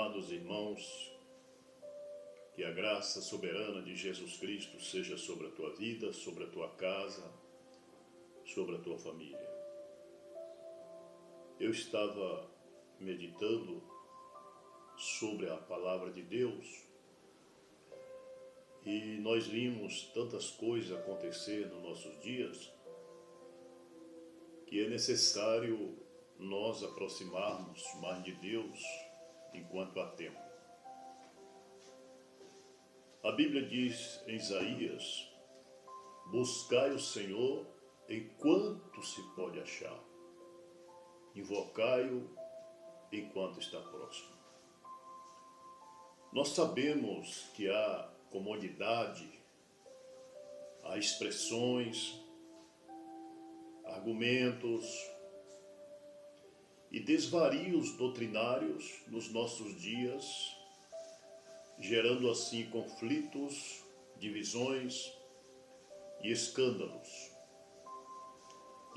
amados irmãos, que a graça soberana de Jesus Cristo seja sobre a tua vida, sobre a tua casa, sobre a tua família. Eu estava meditando sobre a palavra de Deus e nós vimos tantas coisas acontecer nos nossos dias que é necessário nós aproximarmos mais de Deus enquanto há tempo. A Bíblia diz em Isaías: buscai o Senhor enquanto se pode achar, invocai-o enquanto está próximo. Nós sabemos que há comodidade, há expressões, argumentos e desvarios doutrinários nos nossos dias, gerando assim conflitos, divisões e escândalos.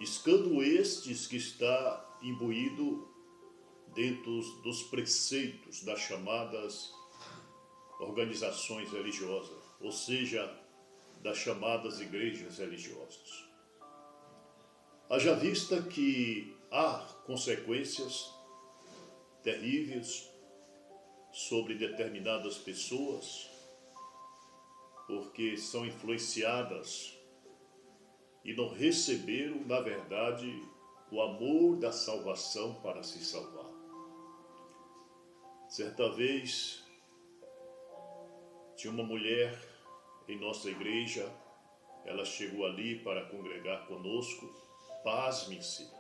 Escândalo estes que está imbuído dentro dos preceitos das chamadas organizações religiosas, ou seja, das chamadas igrejas religiosas. Haja vista que há consequências terríveis sobre determinadas pessoas, porque são influenciadas e não receberam, na verdade, o amor da salvação para se salvar. Certa vez, tinha uma mulher em nossa igreja, ela chegou ali para congregar conosco, pasme-se,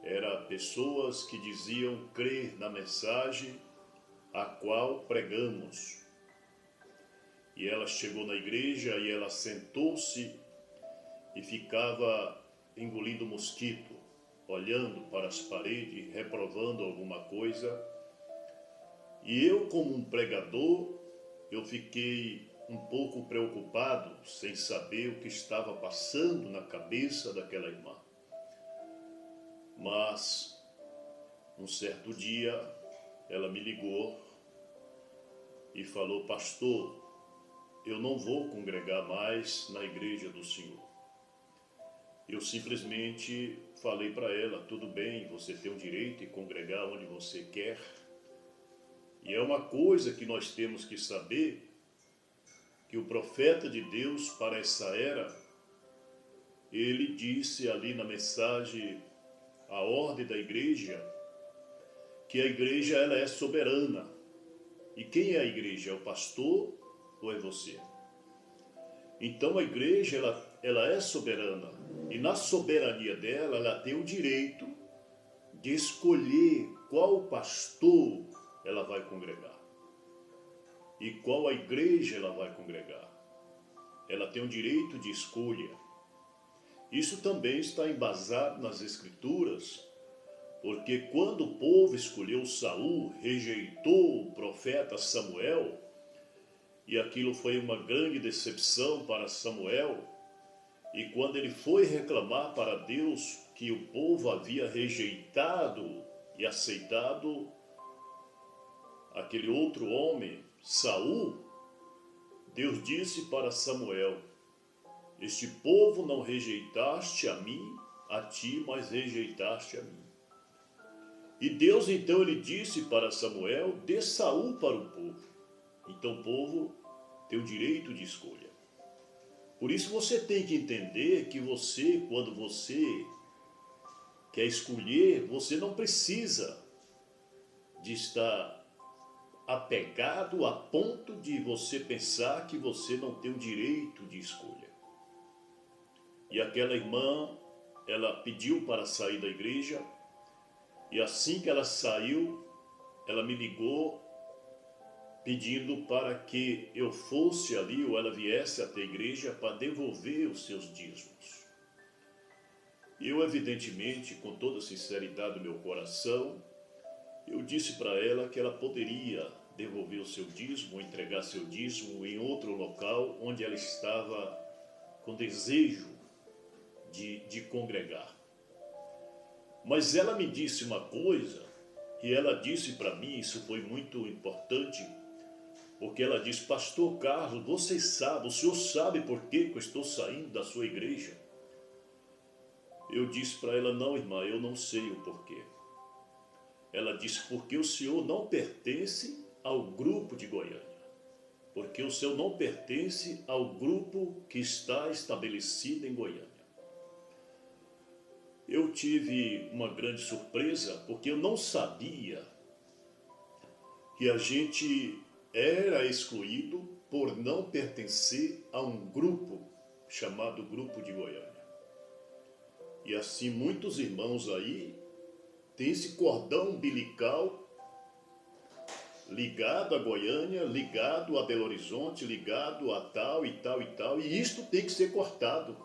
eram pessoas que diziam crer na mensagem a qual pregamos. E ela chegou na igreja e ela sentou-se e ficava engolindo mosquito, olhando para as paredes, reprovando alguma coisa. E eu, como um pregador, eu fiquei um pouco preocupado, sem saber o que estava passando na cabeça daquela irmã. Mas, um certo dia, ela me ligou e falou: pastor, eu não vou congregar mais na igreja do Senhor. Eu simplesmente falei para ela: tudo bem, você tem o direito de congregar onde você quer. E é uma coisa que nós temos que saber, que o profeta de Deus para essa era, ele disse ali na mensagem, a ordem da igreja, que a igreja ela é soberana. E quem é a igreja? É o pastor ou é você? Então a igreja ela é soberana. E na soberania dela, ela tem o direito de escolher qual pastor ela vai congregar e qual a igreja ela vai congregar. Ela tem o direito de escolha. Isso também está embasado nas Escrituras, porque quando o povo escolheu Saul, rejeitou o profeta Samuel, e aquilo foi uma grande decepção para Samuel, e quando ele foi reclamar para Deus que o povo havia rejeitado e aceitado aquele outro homem, Saul, Deus disse para Samuel: este povo não rejeitaste a mim, a ti, mas rejeitaste a mim. E Deus então ele disse para Samuel: dê Saul para o povo. Então o povo tem o direito de escolha. Por isso você tem que entender que você, quando você quer escolher, você não precisa de estar apegado a ponto de você pensar que você não tem o direito de escolha. E aquela irmã, ela pediu para sair da igreja, e assim que ela saiu, ela me ligou pedindo para que eu fosse ali, ou ela viesse até a igreja para devolver os seus dízimos. E eu, evidentemente, com toda a sinceridade do meu coração, eu disse para ela que ela poderia devolver o seu dízimo, entregar seu dízimo em outro local onde ela estava com desejo de congregar. Mas ela me disse uma coisa E ela disse para mim, isso foi muito importante, porque ela disse: pastor Carlos, você sabe, o senhor sabe por que eu estou saindo da sua igreja? Eu disse para ela: não, irmã, eu não sei o porquê. Ela disse: porque o senhor não pertence ao grupo de Goiânia. Porque o senhor não pertence ao grupo que está estabelecido em Goiânia. Eu tive uma grande surpresa, porque eu não sabia que a gente era excluído por não pertencer a um grupo chamado Grupo de Goiânia. E assim muitos irmãos aí têm esse cordão umbilical ligado a Goiânia, ligado a Belo Horizonte, ligado a tal e tal e tal, e isto tem que ser cortado.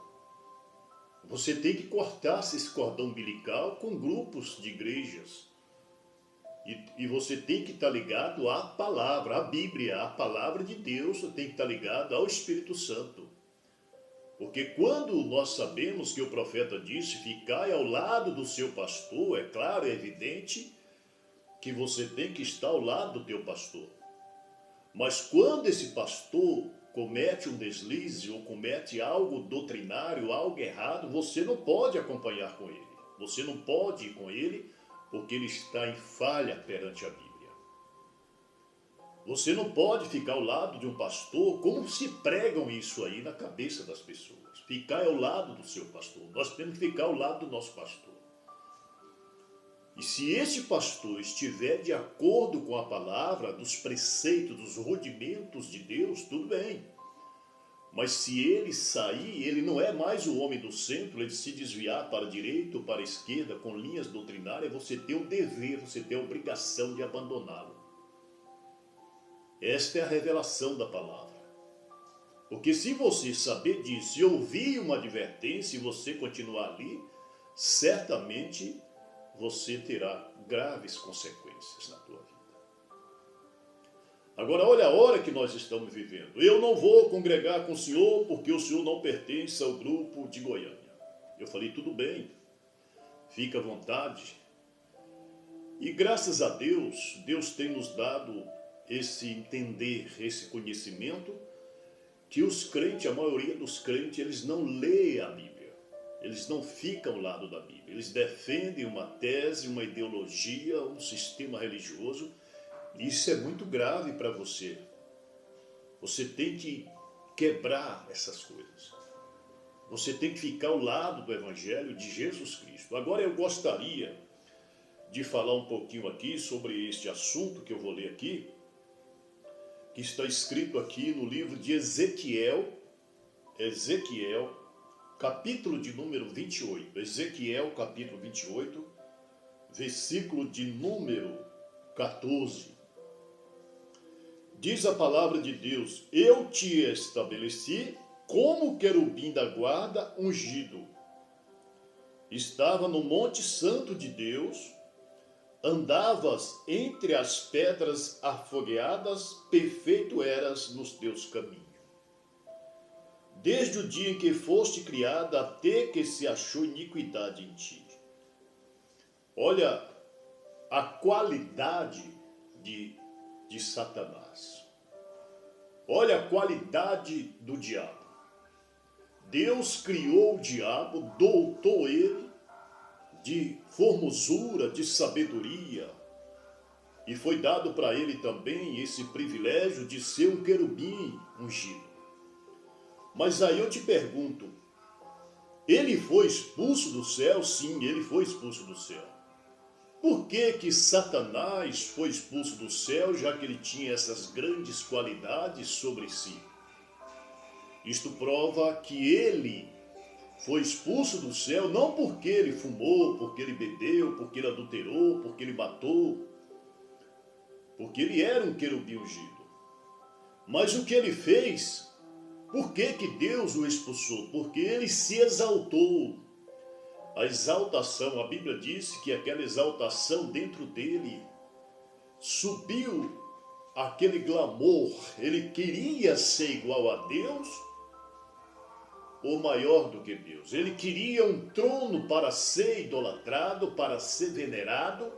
Você tem que cortar esse cordão umbilical com grupos de igrejas. E você tem que estar ligado à palavra, à Bíblia, à palavra de Deus, você tem que estar ligado ao Espírito Santo. Porque quando nós sabemos que o profeta disse: ficai ao lado do seu pastor, é claro, é evidente que você tem que estar ao lado do teu pastor. Mas quando esse pastor comete um deslize ou comete algo doutrinário, algo errado, você não pode acompanhar com ele. Você não pode ir com ele porque ele está em falha perante a Bíblia. Você não pode ficar ao lado de um pastor, como se pregam isso aí na cabeça das pessoas. Ficar ao lado do seu pastor. Nós temos que ficar ao lado do nosso pastor. E se esse pastor estiver de acordo com a palavra, dos preceitos, dos rudimentos de Deus, tudo bem. Mas se ele sair, ele não é mais o homem do centro, ele se desviar para a direita ou para a esquerda com linhas doutrinárias, você tem o dever, você tem a obrigação de abandoná-lo. Esta é a revelação da palavra. Porque se você saber disso e ouvir uma advertência e você continuar ali, certamente você terá graves consequências na tua vida. Agora, olha a hora que nós estamos vivendo. Eu não vou congregar com o senhor porque o senhor não pertence ao grupo de Goiânia. Eu falei: tudo bem, fica à vontade. E graças a Deus, Deus tem nos dado esse entender, esse conhecimento, que os crentes, a maioria dos crentes, eles não leem a Bíblia. Eles não ficam ao lado da Bíblia. Eles defendem uma tese, uma ideologia, um sistema religioso. E isso é muito grave para você. Você tem que quebrar essas coisas. Você tem que ficar ao lado do Evangelho de Jesus Cristo. Agora eu gostaria de falar um pouquinho aqui sobre este assunto que eu vou ler aqui, que está escrito aqui no livro de Ezequiel, capítulo de número 28. Ezequiel, capítulo 28, versículo de número 14. Diz a palavra de Deus: eu te estabeleci como querubim da guarda ungido. Estava no monte santo de Deus, andavas entre as pedras afogueadas, perfeito eras nos teus caminhos. Desde o dia em que foste criada até que se achou iniquidade em ti. Olha a qualidade de Satanás. Olha a qualidade do diabo. Deus criou o diabo, dotou ele de formosura, de sabedoria, e foi dado para ele também esse privilégio de ser um querubim ungido. Mas aí eu te pergunto, ele foi expulso do céu? Sim, ele foi expulso do céu. Por que Satanás foi expulso do céu, já que ele tinha essas grandes qualidades sobre si? Isto prova que ele foi expulso do céu não porque ele fumou, porque ele bebeu, porque ele adulterou, porque ele matou, porque ele era um querubim ungido. Mas o que ele fez, por que Deus o expulsou? Porque ele se exaltou. A exaltação, a Bíblia diz que aquela exaltação dentro dele subiu aquele glamour. Ele queria ser igual a Deus ou maior do que Deus. Ele queria um trono para ser idolatrado, para ser venerado,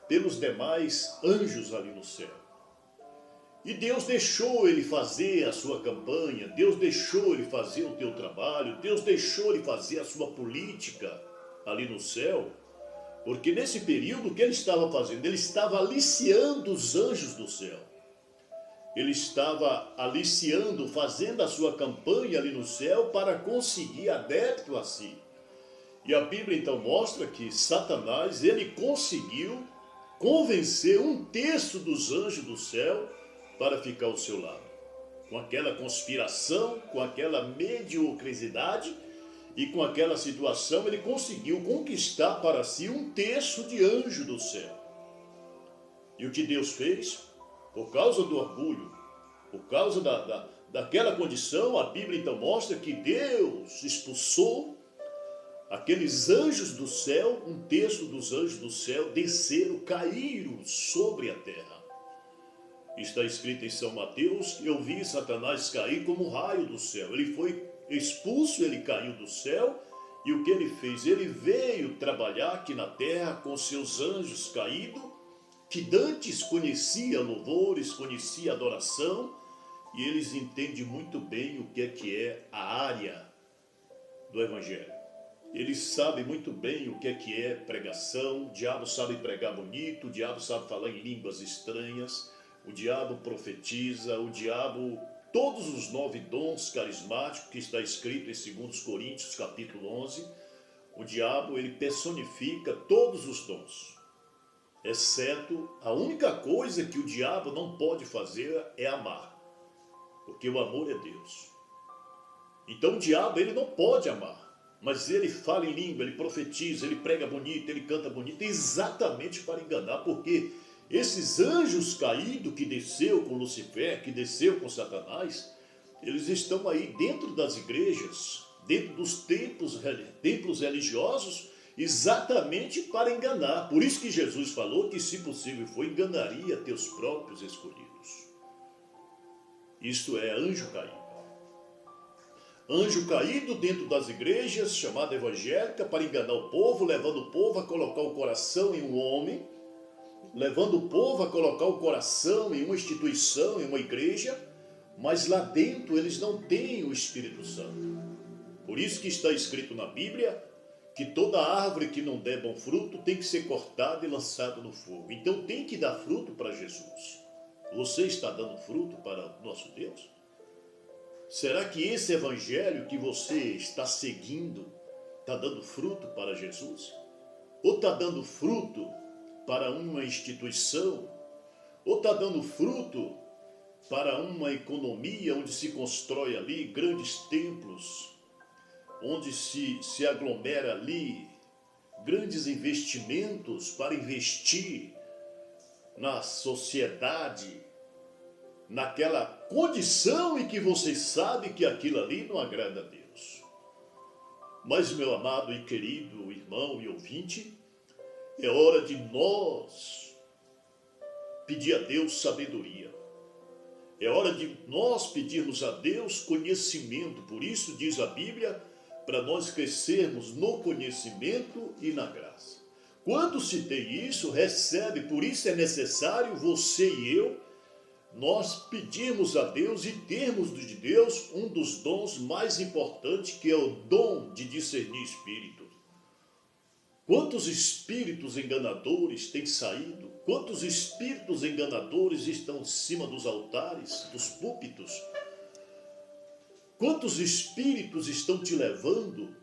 pelos demais anjos ali no céu. E Deus deixou ele fazer a sua campanha, Deus deixou ele fazer o teu trabalho, Deus deixou ele fazer a sua política ali no céu, porque nesse período o que ele estava fazendo? Ele estava aliciando os anjos do céu. Ele estava aliciando, fazendo a sua campanha ali no céu para conseguir adepto a si. E a Bíblia então mostra que Satanás, ele conseguiu convencer 1/3 dos anjos do céu para ficar ao seu lado. Com aquela conspiração, com aquela mediocridade e com aquela situação, ele conseguiu conquistar para si 1/3 de anjo do céu. E o que Deus fez? Por causa do orgulho, por causa daquela condição, a Bíblia então mostra que Deus expulsou aqueles anjos do céu, 1/3 dos anjos do céu desceram, caíram sobre a terra. Está escrito em São Mateus: eu vi Satanás cair como raio do céu. Ele foi expulso, ele caiu do céu, e o que ele fez? Ele veio trabalhar aqui na terra com seus anjos caídos, que dantes conhecia louvores, conhecia adoração, e eles entendem muito bem o que é a área do Evangelho. Eles sabem muito bem o que é pregação. O diabo sabe pregar bonito, o diabo sabe falar em línguas estranhas, o diabo profetiza, o diabo, todos os 9 dons carismáticos que está escrito em 2 Coríntios capítulo 11, o diabo ele personifica todos os dons. Exceto a única coisa que o diabo não pode fazer é amar, porque o amor é Deus. Então o diabo ele não pode amar, mas ele fala em língua, ele profetiza, ele prega bonito, ele canta bonito, exatamente para enganar, porque esses anjos caídos que desceu com Lucifer, que desceu com Satanás, eles estão aí dentro das igrejas, dentro dos templos religiosos, exatamente para enganar. Por isso que Jesus falou que, se possível for, enganaria teus próprios escolhidos. Isto é anjo caído. Anjo caído dentro das igrejas, chamada evangélica, para enganar o povo, levando o povo a colocar o coração em um homem, levando o povo a colocar o coração em uma instituição, em uma igreja, mas lá dentro eles não têm o Espírito Santo. Por isso que está escrito na Bíblia que toda árvore que não der bom fruto tem que ser cortada e lançada no fogo. Então tem que dar fruto para Jesus. Você está dando fruto para o nosso Deus? Será que esse evangelho que você está seguindo está dando fruto para Jesus? Ou está dando fruto para uma instituição? Ou está dando fruto para uma economia onde se constrói ali grandes templos, onde se aglomera ali grandes investimentos para investir na sociedade, naquela condição em que você sabe que aquilo ali não agrada a Deus. Mas, meu amado e querido irmão e ouvinte, é hora de nós pedir a Deus sabedoria. É hora de nós pedirmos a Deus conhecimento. Por isso diz a Bíblia, para nós crescermos no conhecimento e na graça. Quando se tem isso, recebe. Por isso é necessário você e eu, nós pedirmos a Deus e termos de Deus um dos dons mais importantes, que é o dom de discernir espírito. Quantos espíritos enganadores têm saído? Quantos espíritos enganadores estão em cima dos altares, dos púlpitos? Quantos espíritos estão te levando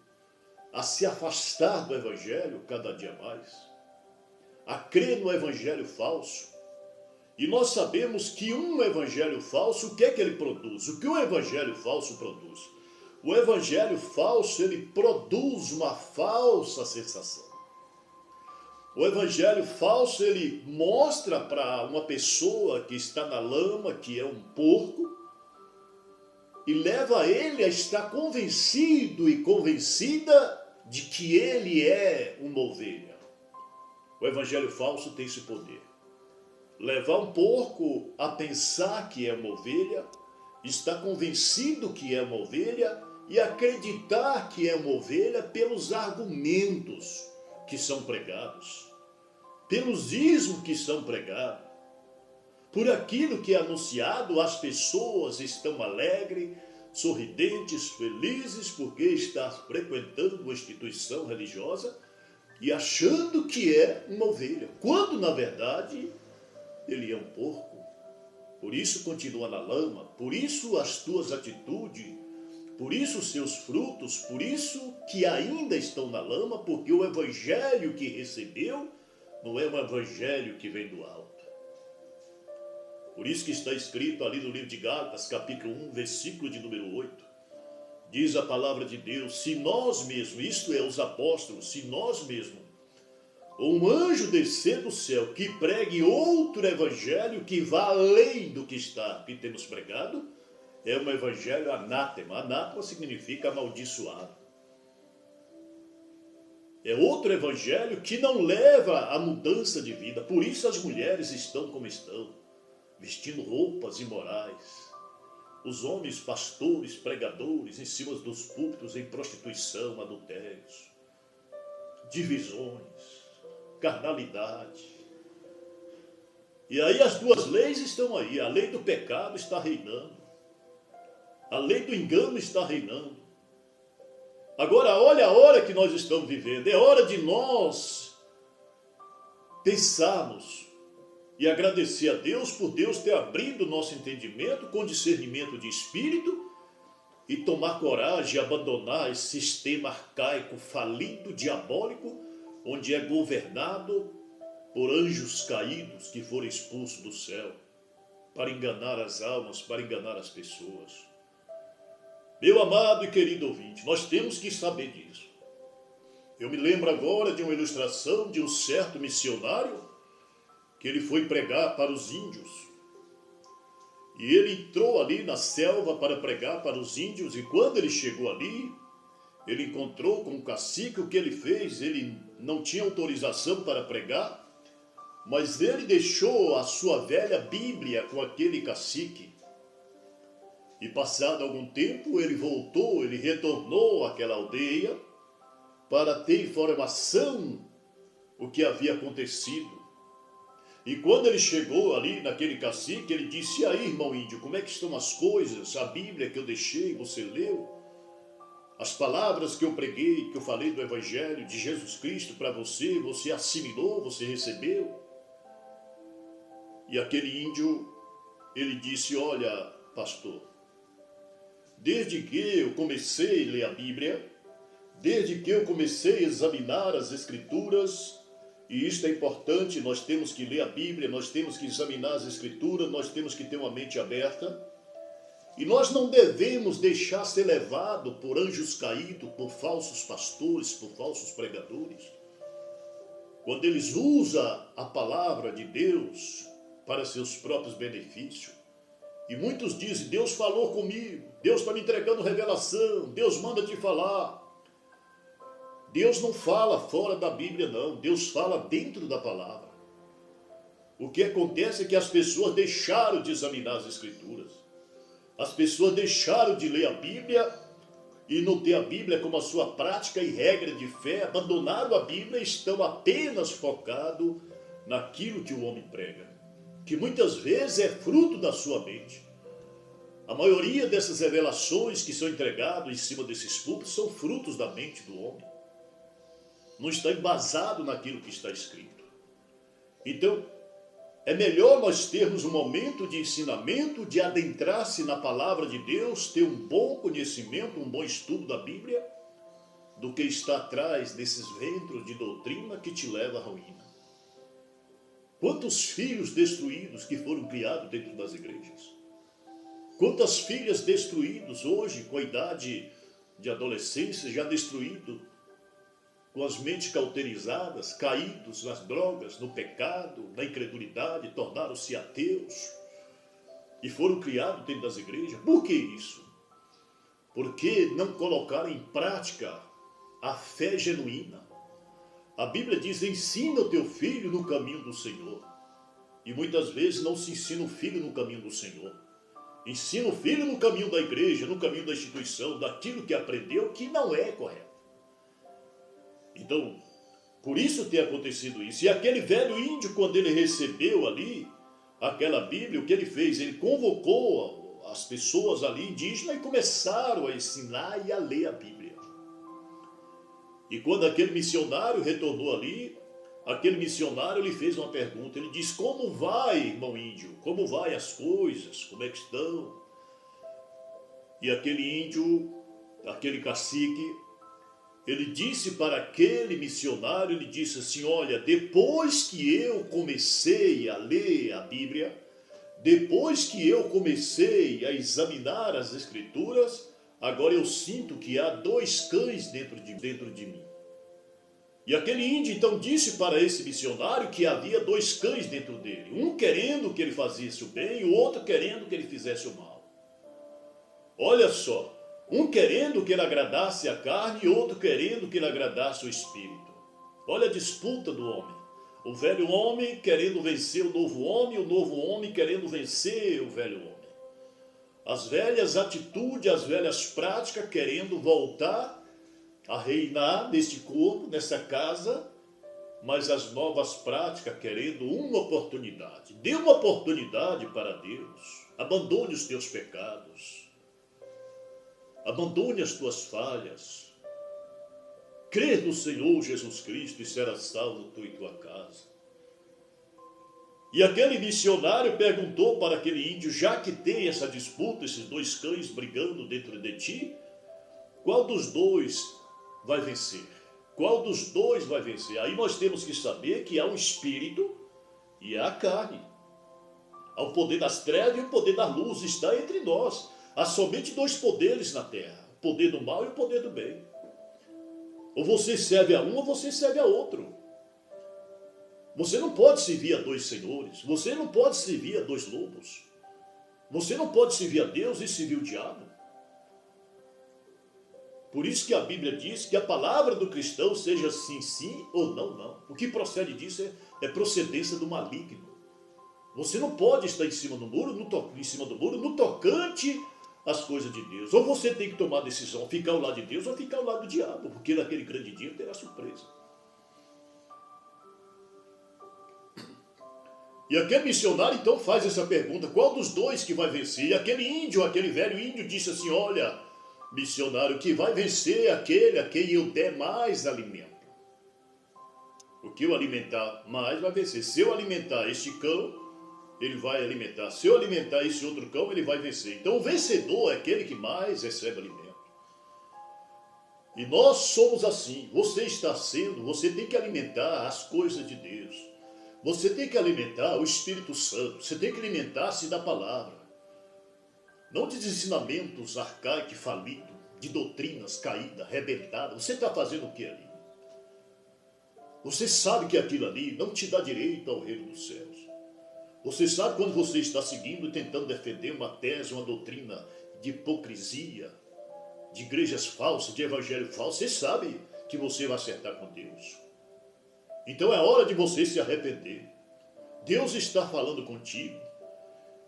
a se afastar do evangelho cada dia mais? A crer no evangelho falso? E nós sabemos que um evangelho falso, o que é que ele produz? O que o evangelho falso produz? O evangelho falso, ele produz uma falsa sensação. O evangelho falso, ele mostra para uma pessoa que está na lama, que é um porco, e leva ele a estar convencido e convencida de que ele é uma ovelha. O evangelho falso tem esse poder. Levar um porco a pensar que é uma ovelha, estar convencido que é uma ovelha e acreditar que é uma ovelha pelos argumentos que são pregados, pelos ismos que são pregados, por aquilo que é anunciado. As pessoas estão alegres, sorridentes, felizes, porque está frequentando uma instituição religiosa e achando que é uma ovelha, quando na verdade ele é um porco. Por isso continua na lama, por isso as tuas atitudes, por isso os seus frutos, por isso que ainda estão na lama, porque o evangelho que recebeu não é um evangelho que vem do alto. Por isso que está escrito ali no livro de Gálatas, capítulo 1, versículo de número 8. Diz a palavra de Deus: se nós mesmos, isto é, os apóstolos, se nós mesmos, ou um anjo descer do céu que pregue outro evangelho que vá além do que temos pregado, é um evangelho anátema. Anátema significa amaldiçoado. É outro evangelho que não leva à mudança de vida. Por isso as mulheres estão como estão, vestindo roupas imorais. Os homens, pastores, pregadores, em cima dos púlpitos, em prostituição, adultérios, divisões, carnalidade. E aí as duas leis estão aí. A lei do pecado está reinando. A lei do engano está reinando. Agora, olha a hora que nós estamos vivendo. É hora de nós pensarmos e agradecer a Deus por Deus ter abrido o nosso entendimento com discernimento de espírito e tomar coragem e abandonar esse sistema arcaico, falido, diabólico, onde é governado por anjos caídos que foram expulsos do céu para enganar as almas, para enganar as pessoas. Meu amado e querido ouvinte, nós temos que saber disso. Eu me lembro agora de uma ilustração de um certo missionário que ele foi pregar para os índios. E ele entrou ali na selva para pregar para os índios, e quando ele chegou ali, ele encontrou com um cacique. O que ele fez? Ele não tinha autorização para pregar, mas ele deixou a sua velha Bíblia com aquele cacique. E passado algum tempo, ele voltou, ele retornou àquela aldeia para ter informação o que havia acontecido. E quando ele chegou ali naquele cacique, ele disse: e aí, irmão índio, como é que estão as coisas? A Bíblia que eu deixei, você leu? As palavras que eu preguei, que eu falei do Evangelho de Jesus Cristo para você, você assimilou, você recebeu? E aquele índio, ele disse: olha, pastor, desde que eu comecei a ler a Bíblia, desde que eu comecei a examinar as Escrituras, e isto é importante, nós temos que ler a Bíblia, nós temos que examinar as Escrituras, nós temos que ter uma mente aberta, e nós não devemos deixar ser levado por anjos caídos, por falsos pastores, por falsos pregadores. Quando eles usam a palavra de Deus para seus próprios benefícios, e muitos dizem: Deus falou comigo, Deus está me entregando revelação, Deus manda te falar. Deus não fala fora da Bíblia, não. Deus fala dentro da palavra. O que acontece é que as pessoas deixaram de examinar as Escrituras. As pessoas deixaram de ler a Bíblia e não ter a Bíblia como a sua prática e regra de fé. Abandonaram a Bíblia e estão apenas focados naquilo que o homem prega, que muitas vezes é fruto da sua mente. A maioria dessas revelações que são entregadas em cima desses púlpitos são frutos da mente do homem. Não está embasado naquilo que está escrito. Então, é melhor nós termos um momento de ensinamento, de adentrar-se na palavra de Deus, ter um bom conhecimento, um bom estudo da Bíblia, do que estar atrás desses ventos de doutrina que te leva à ruína. Quantos filhos destruídos que foram criados dentro das igrejas? Quantas filhas destruídas hoje, com a idade de adolescência, já destruído, com as mentes cauterizadas, caídos nas drogas, no pecado, na incredulidade, tornaram-se ateus e foram criados dentro das igrejas. Por que isso? Porque não colocaram em prática a fé genuína. A Bíblia diz: ensina o teu filho no caminho do Senhor. E muitas vezes não se ensina o filho no caminho do Senhor. Ensina o filho no caminho da igreja, no caminho da instituição, daquilo que aprendeu que não é correto. Então, Por isso tem acontecido isso. E aquele velho índio, quando ele recebeu ali aquela Bíblia, o que ele fez? Ele convocou as pessoas ali indígenas e começaram a ensinar e a ler a Bíblia. E quando aquele missionário retornou ali, aquele missionário lhe fez uma pergunta. Ele disse: como vai, irmão índio? Como vai as coisas? Como é que estão? E aquele índio, aquele cacique, ele disse para aquele missionário, ele disse assim: olha, depois que eu comecei a ler a Bíblia, depois que eu comecei a examinar as Escrituras, agora eu sinto que há dois cães dentro de mim. E aquele índio então disse para esse missionário que havia dois cães dentro dele, um querendo que ele fizesse o bem e o outro querendo que ele fizesse o mal. Olha só, um querendo que ele agradasse a carne e outro querendo que ele agradasse o espírito. Olha a disputa do homem. O velho homem querendo vencer o novo homem querendo vencer o velho homem. As velhas atitudes, as velhas práticas querendo voltar a reinar neste corpo, nessa casa, mas as novas práticas querendo uma oportunidade. Dê uma oportunidade para Deus. Abandone os teus pecados. Abandone as tuas falhas. Crê no Senhor Jesus Cristo e será salvo tu e tua casa. E aquele missionário perguntou para aquele índio: já que tem essa disputa, esses dois cães brigando dentro de ti, qual dos dois vai vencer? Qual dos dois vai vencer? Aí nós temos que saber que há um espírito e há a carne. Há o poder das trevas e o poder da luz, está entre nós. Há somente dois poderes na terra: o poder do mal e o poder do bem. Ou você serve a um ou você serve a outro. Você não pode servir a dois senhores. Você não pode servir a dois lobos. Você não pode servir a Deus e servir o diabo. Por isso que a Bíblia diz que a palavra do cristão seja sim, sim ou não, não. O que procede disso é procedência do maligno. Você não pode estar em cima do muro, no tocante às coisas de Deus. Ou você tem que tomar a decisão, ficar ao lado de Deus ou ficar ao lado do diabo, porque naquele grande dia terá surpresa. E aquele missionário então faz essa pergunta: qual dos dois que vai vencer? E aquele índio, aquele velho índio disse assim: olha, missionário, que vai vencer aquele a quem eu der mais alimento. O que eu alimentar mais vai vencer. Se eu alimentar este cão, ele vai alimentar. Se eu alimentar esse outro cão, ele vai vencer. Então o vencedor é aquele que mais recebe alimento. E nós somos assim. Você está sendo, você tem que alimentar as coisas de Deus. Você tem que alimentar o Espírito Santo. Você tem que alimentar-se da palavra. Não de ensinamentos arcaicos, falidos, de doutrinas caídas, rebentadas. Você está fazendo o que ali? Você sabe que aquilo ali não te dá direito ao reino dos céus. Você sabe quando você está seguindo e tentando defender uma tese, uma doutrina de hipocrisia, de igrejas falsas, de evangelho falso, você sabe que você vai acertar com Deus. Então é hora de você se arrepender. Deus está falando contigo.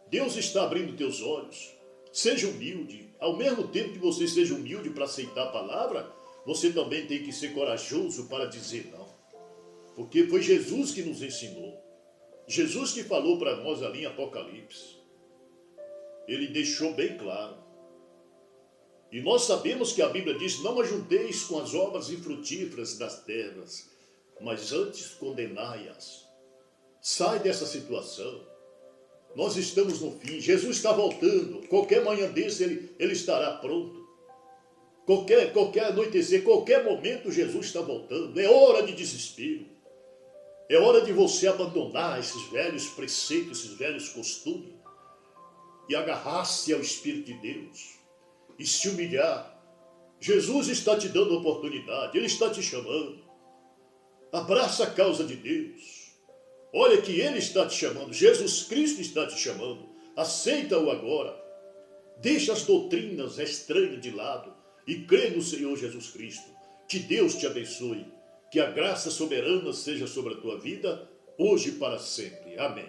Deus está abrindo teus olhos. Seja humilde. Ao mesmo tempo que você seja humilde para aceitar a palavra, você também tem que ser corajoso para dizer não. Porque foi Jesus que nos ensinou. Jesus que falou para nós ali em Apocalipse. Ele deixou bem claro. E nós sabemos que a Bíblia diz: não ajunteis com as obras infrutíferas das terras, mas antes condenai-as. Sai dessa situação. Nós estamos no fim. Jesus está voltando. Qualquer manhã desse ele estará pronto. Qualquer anoitecer, qualquer momento Jesus está voltando. É hora de desespero. É hora de você abandonar esses velhos preceitos, esses velhos costumes e agarrar-se ao Espírito de Deus e se humilhar. Jesus está te dando oportunidade. Ele está te chamando. Abraça a causa de Deus. Olha que Ele está te chamando. Jesus Cristo está te chamando. Aceita-o agora. Deixa as doutrinas estranhas de lado e crê no Senhor Jesus Cristo. Que Deus te abençoe. Que a graça soberana seja sobre a tua vida, hoje e para sempre. Amém.